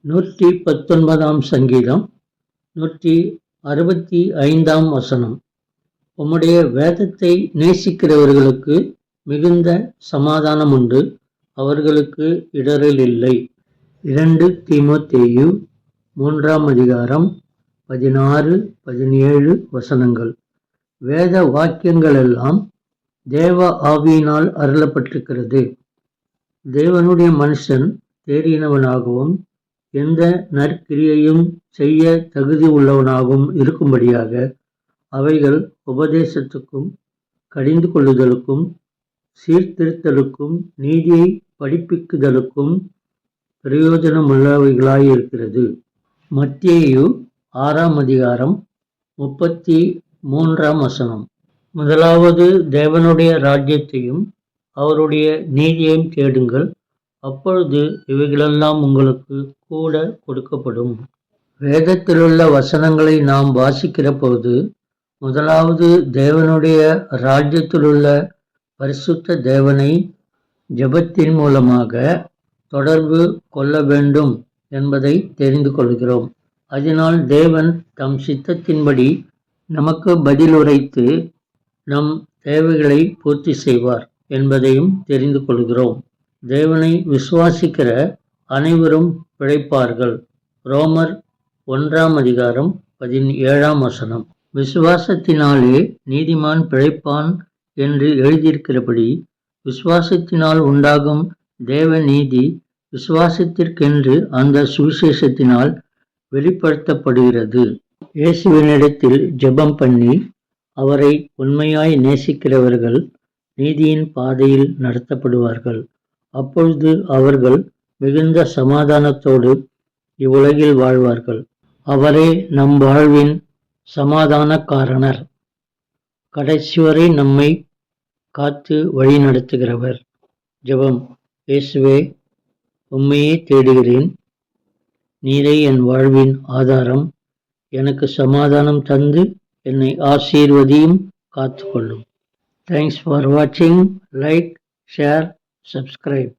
119 சங்கீதம் 165 வசனம். உம்முடைய வேதத்தை நேசிக்கிறவர்களுக்கு மிகுந்த சமாதானம் உண்டு, அவர்களுக்கு இடறல் இல்லை. 2 தீமோத்தேயு 3 அதிகாரம் 16-17 வசனங்கள். வேத வாக்கியங்களெல்லாம் தேவ ஆவியினால் அருளப்பட்டிருக்கிறது. தேவனுடைய மனுஷன் தேறினவனாகவும் எந்த நற்கிரியையும் செய்ய தகுதி உள்ளவனாகவும் இருக்கும்படியாக அவைகள் உபதேசத்துக்கும் கடிந்து கொள்ளுதலுக்கும் சீர்திருத்தலுக்கும் நீதியை படிப்பிக்குதலுக்கும் பிரயோஜனமுள்ளவைகளாயிருக்கிறது. மத்தேயு 6 அதிகாரம் 33 வசனம். முதலாவது தேவனுடைய ராஜ்யத்தையும் அவருடைய நீதியையும் தேடுங்கள், அப்பொழுது இவைகளெல்லாம் உங்களுக்கு கூட கொடுக்கப்படும். வேதத்திலுள்ள வசனங்களை நாம் வாசிக்கிற போது முதலாவது தேவனுடைய ராஜ்யத்திலுள்ள பரிசுத்த தேவனை ஜெபத்தின் மூலமாக தொடர்பு கொள்ள வேண்டும் என்பதை தெரிந்து கொள்கிறோம். அதனால் தேவன் தம் சித்தத்தின்படி நமக்கு பதிலுரைத்து நம் தேவைகளை பூர்த்தி செய்வார் என்பதையும் தெரிந்து கொள்கிறோம். தேவனை விசுவாசிக்கிற அனைவரும் பிழைப்பார்கள். ரோமர் 1 அதிகாரம் 17 வசனம். விசுவாசத்தினாலே நீதிமான் பிழைப்பான் என்று எழுதியிருக்கிறபடி விசுவாசத்தினால் உண்டாகும் தேவ நீதி விசுவாசத்திற்கென்று அந்த சுவிசேஷத்தினால் வெளிப்படுத்தப்படுகிறது. இயேசுவினிடத்தில் ஜெபம் பண்ணி அவரை உண்மையாய் நேசிக்கிறவர்கள் நீதியின் பாதையில் நடத்தப்படுவார்கள். அப்பொழுது அவர்கள் மிகுந்த சமாதானத்தோடு இவ்வுலகில் வாழ்வார்கள். அவரே நம் வாழ்வின் சமாதானக்காரனர், கடைசிவரை நம்மை காத்து வழி நடத்துகிறவர். ஜெபம். இயேசுவே, உம்மையே தேடுகிறேன். நீரே என் வாழ்வின் ஆதாரம். எனக்கு சமாதானம் தந்து என்னை ஆசீர்வதியும் காத்துக்கொள்ளும். Thanks for watching. Like, share, subscribe.